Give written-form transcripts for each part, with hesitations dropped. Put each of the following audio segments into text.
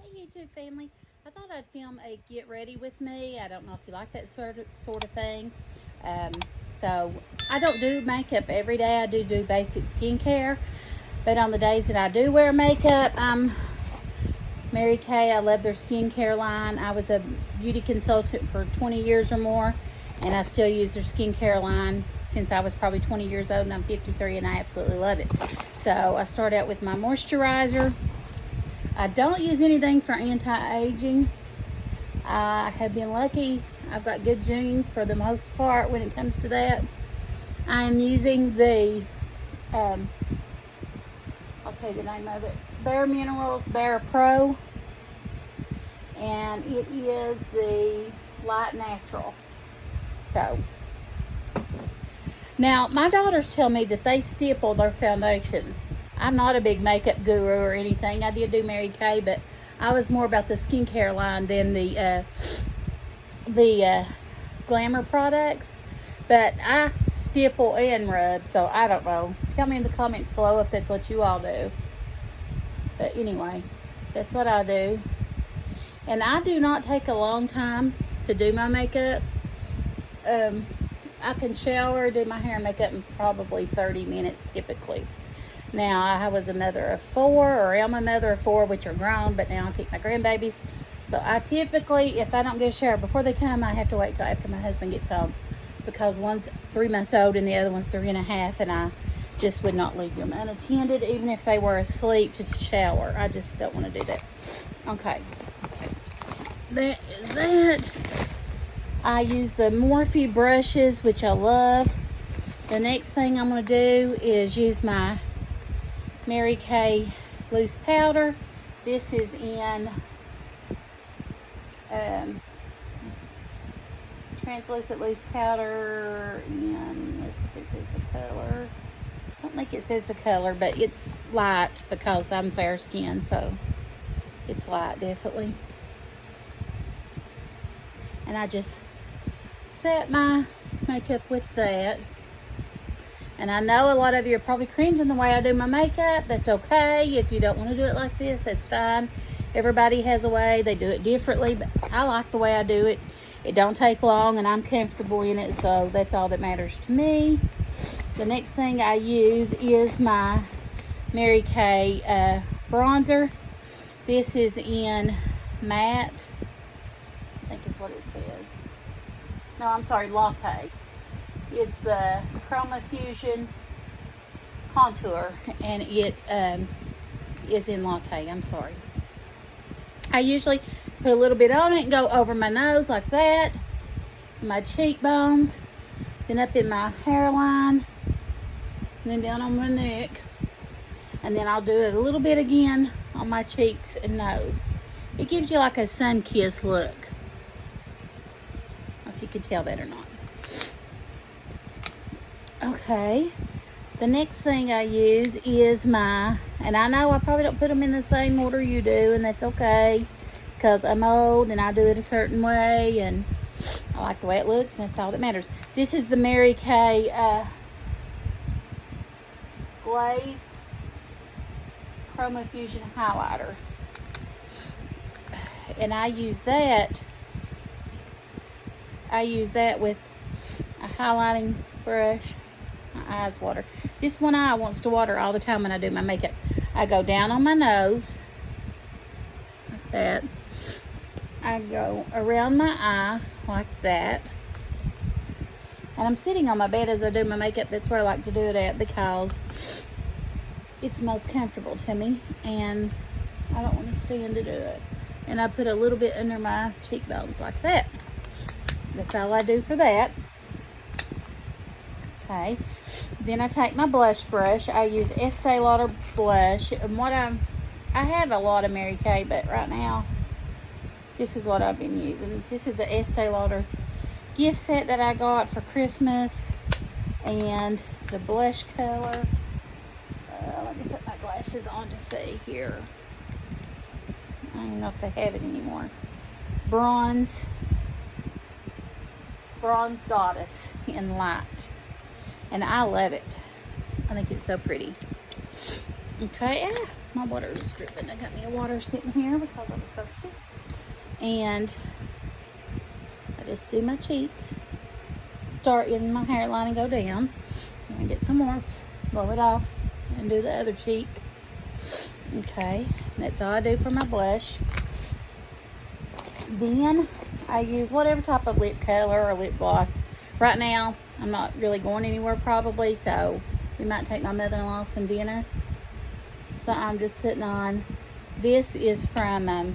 YouTube family, I thought I'd film a get ready with me. I don't know if you like that sort of thing. So I don't do makeup every day. I do basic skincare, but on the days that I do wear makeup, I'm Mary Kay. I love their skincare line. I was a beauty consultant for 20 years or more, and I still use their skincare line since I was probably 20 years old, and I'm 53, and I absolutely love it. So I start out with my moisturizer. I don't use anything for anti-aging. I have been lucky. I've got good genes for the most part when it comes to that. I am using the, I'll tell you the name of it, Bare Minerals Bare Pro. And it is the Light Natural. So, now my daughters tell me that they stipple their foundation. I'm not a big makeup guru or anything. I did do Mary Kay, but I was more about the skincare line than the glamour products. But I stipple and rub, so I don't know. Tell me in the comments below if that's what you all do. But anyway, that's what I do. And I do not take a long time to do my makeup. I can shower, do my hair and makeup in probably 30 minutes typically. Now, I was a mother of 4, or am a mother of 4, which are grown, but now I keep my grandbabies. So I typically, if I don't get a shower before they come, I have to wait till after my husband gets home, because one's 3 months old and the other one's 3.5, and I just would not leave them unattended, even if they were asleep, to shower. I just don't want to do that. Okay. That is that. I use the Morphe brushes, which I love. The next thing I'm going to do is use my Mary Kay loose powder. This is in translucent loose powder, and let's see if it says the color. I don't think it says the color, but it's light because I'm fair skinned, so it's light definitely. And I just set my makeup with that. And I know a lot of you are probably cringing the way I do my makeup. That's okay. If you don't want to do it like this, that's fine. Everybody has a way. They do it differently, but I like the way I do it. It don't take long, and I'm comfortable in it, so that's all that matters to me. The next thing I use is my Mary Kay bronzer. This is in matte. I think is what it says. No, I'm sorry, latte. It's the Chroma Fusion Contour, and it is in latte. I'm sorry. I usually put a little bit on it and go over my nose like that, my cheekbones, then up in my hairline, and then down on my neck, and then I'll do it a little bit again on my cheeks and nose. It gives you like a sun-kissed look. I don't know if you can tell that or not. Okay, the next thing I use is my, and I know I probably don't put them in the same order you do, and that's okay, because I'm old and I do it a certain way, and I like the way it looks, and that's all that matters. This is the Mary Kay Glazed Chroma Fusion Highlighter. And I use that with a highlighting brush. My eyes water. This one eye wants to water all the time when I do my makeup. I go down on my nose like that. I go around my eye like that. And I'm sitting on my bed as I do my makeup. That's where I like to do it at, because it's most comfortable to me, and I don't want to stand to do it. And I put a little bit under my cheekbones like that. That's all I do for that. Okay, then I take my blush brush. I use Estee Lauder blush, and what I have a lot of Mary Kay, but right now this is what I've been using. This is an Estee Lauder gift set that I got for Christmas, and the blush color. Let me put my glasses on to see here. I don't know if they have it anymore. Bronze Goddess in light. And I love it. I think it's so pretty. Okay, My water is dripping. I got me a water sitting here because I was thirsty. And I just do my cheeks. Start in my hairline and go down. And get some more. Blow it off. And do the other cheek. Okay. That's all I do for my blush. Then I use whatever type of lip color or lip gloss. Right now, I'm not really going anywhere probably, so we might take my mother-in-law some dinner. So I'm just putting on, this is from, I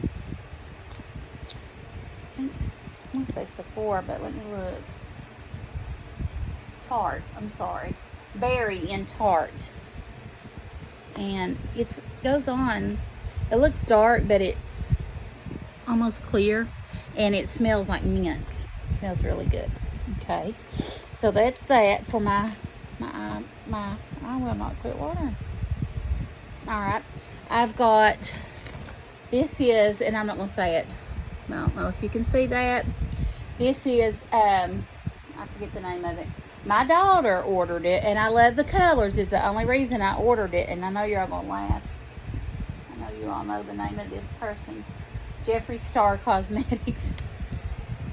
want to say Sephora, but let me look. Tarte, I'm sorry. Berry in Tarte. And it goes on, it looks dark, but it's almost clear. And it smells like mint. It smells really good. Okay. So that's that for my, I will not quit watering. Alright, I've got, this is, and I'm not going to say it, I don't know if you can see that. This is, I forget the name of it. My daughter ordered it, and I love the colors. It's the only reason I ordered it, and I know you're all going to laugh. I know you all know the name of this person. Jeffree Star Cosmetics.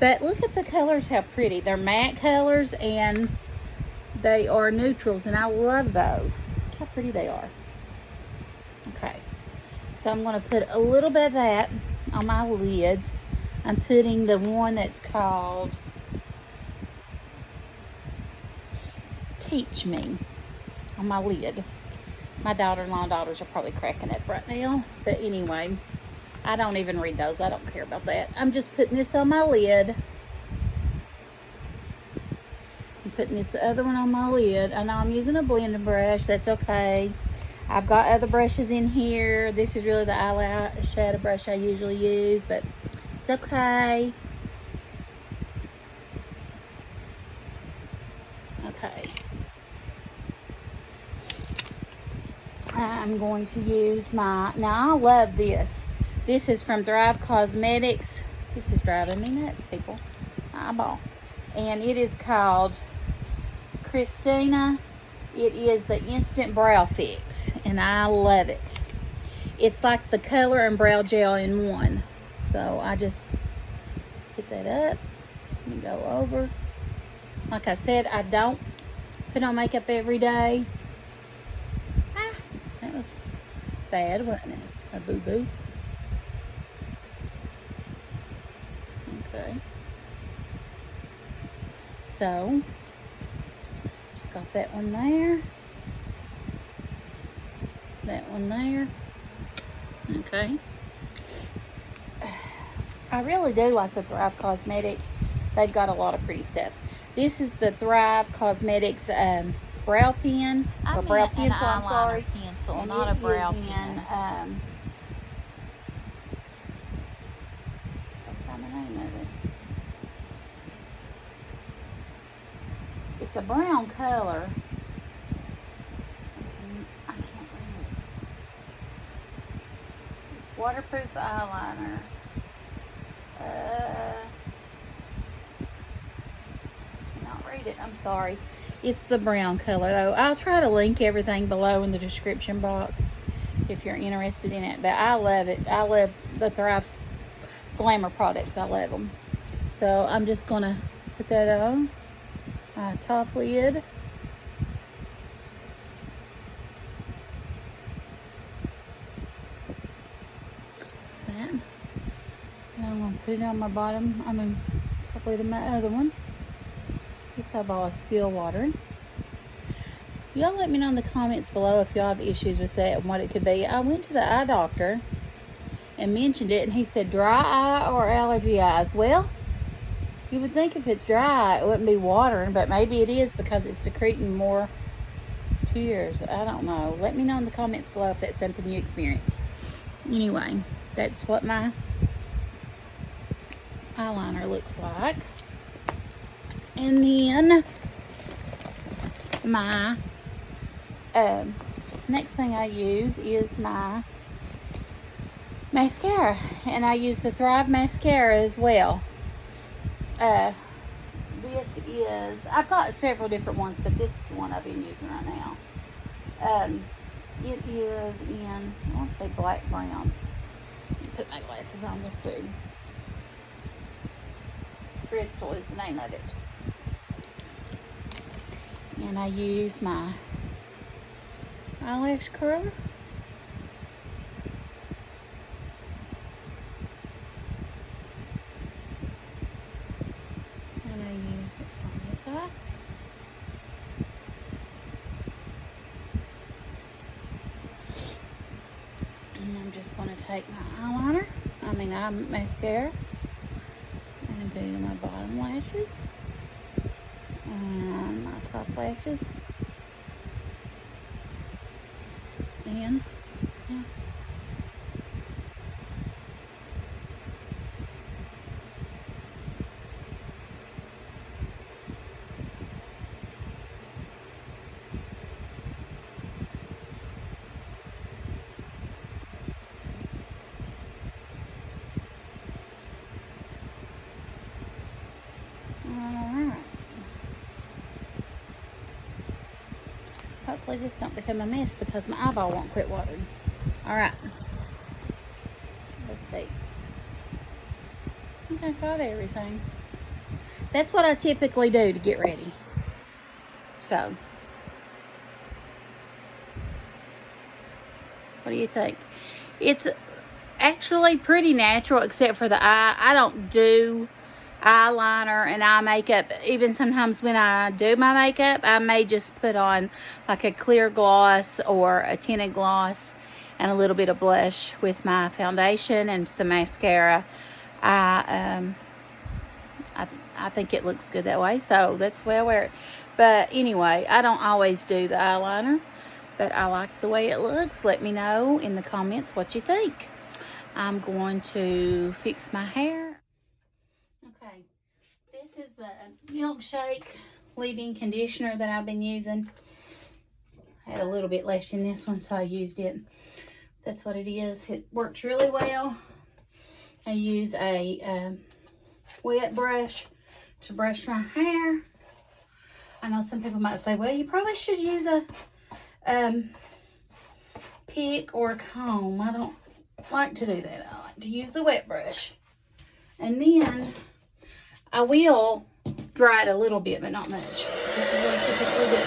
But look at the colors, how pretty. They're matte colors, and they are neutrals, and I love those. Look how pretty they are. Okay, so I'm going to put a little bit of that on my lids. I'm putting the one that's called Teach Me on my lid. My daughter-in-law and daughters are probably cracking up right now. But anyway, I don't even read those. I don't care about that. I'm just putting this on my lid. I'm putting this other one on my lid. I know I'm using a blending brush. That's okay. I've got other brushes in here. This is really the eyeshadow brush I usually use, but it's okay. Okay. I'm going to use my, now I love this. This is from Thrive Cosmetics. This is driving me nuts, people. My eyeball. And it is called Christina. It is the Instant Brow Fix, and I love it. It's like the color and brow gel in one. So I just put that up and go over. Like I said, I don't put on makeup every day. Ah, that was bad, wasn't it? A boo-boo. Okay. So just got that one there. That one there. Okay. I really do like the Thrive Cosmetics. They've got a lot of pretty stuff. This is the Thrive Cosmetics brow pen. Or brow pencil, I'm sorry. Pencil, and not a brow pen. In, the name of it. It's a brown color. I can't read it. It's waterproof eyeliner. Cannot read it. I'm sorry. It's the brown color though. I'll try to link everything below in the description box if you're interested in it. But I love it. I love the Thrive Glamour products. I love them. So I'm just gonna put that on my top lid. That. And I'm gonna put it on my bottom. I mean, probably to my other one. This eyeball is still watering. Y'all let me know in the comments below if y'all have issues with that and what it could be. I went to the eye doctor and mentioned it, and he said dry eye or allergy eyes. Well, you would think if it's dry, it wouldn't be watering, but maybe it is because it's secreting more tears. I don't know. Let me know in the comments below if that's something you experience. Anyway, that's what my eyeliner looks like. And then my next thing I use is my mascara, and I use the Thrive mascara as well. This is, I've got several different ones, but this is the one I've been using right now. It is in, I want to say black brown. Put my glasses on, we'll see. Crystal is the name of it. And I use my eyelash curler. And I use it on this side. And I'm just going to take my mascara, and do my bottom lashes and my top lashes. And yeah. Hopefully this don't become a mess because my eyeball won't quit watering. Alright. Let's see. I think I got everything. That's what I typically do to get ready. So, what do you think? It's actually pretty natural except for the eye. I don't do eyeliner and eye makeup. Even sometimes when I do my makeup, I may just put on like a clear gloss or a tinted gloss and a little bit of blush with my foundation and some mascara. I think it looks good that way, so that's the way I wear it. But anyway, I don't always do the eyeliner, but I like the way it looks. Let me know in the comments what you think. I'm going to fix my hair. Okay, this is the Milkshake leave-in conditioner that I've been using. I had a little bit left in this one, so I used it. That's what it is. It works really well. I use a wet brush to brush my hair. I know some people might say, well, you probably should use a pick or a comb. I don't like to do that. I like to use the wet brush. And then I will dry it a little bit, but not much. This is what I typically do.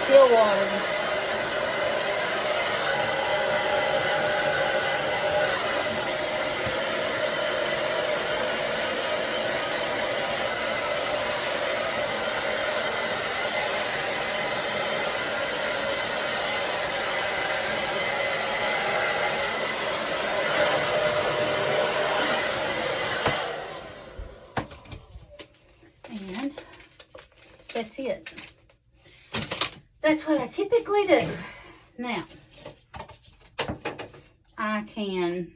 Still watering. And that's it. That's what I typically do. Now, I can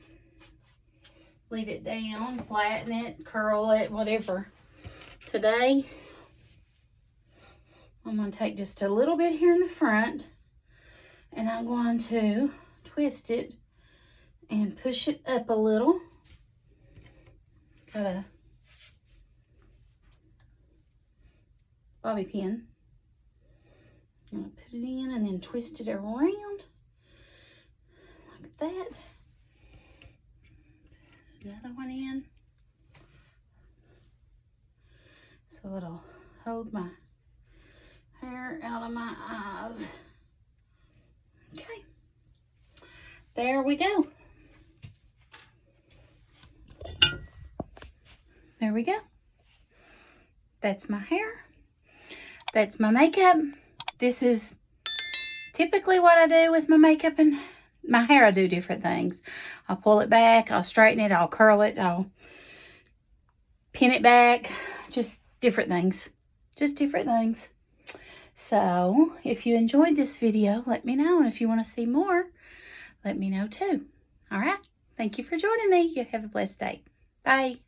leave it down, flatten it, curl it, whatever. Today, I'm going to take just a little bit here in the front, and I'm going to twist it and push it up a little. Got a bobby pin. I'm going to put it in and then twist it around like that. Another one in. So it'll hold my hair out of my eyes. Okay. There we go. There we go. That's my hair. That's my makeup. This is typically what I do with my makeup and my hair. I do different things. I'll pull it back, I'll straighten it, I'll curl it, I'll pin it back, just different things. Just different things. So, if you enjoyed this video, let me know. And if you want to see more, let me know too. All right? Thank you for joining me. You have a blessed day. Bye.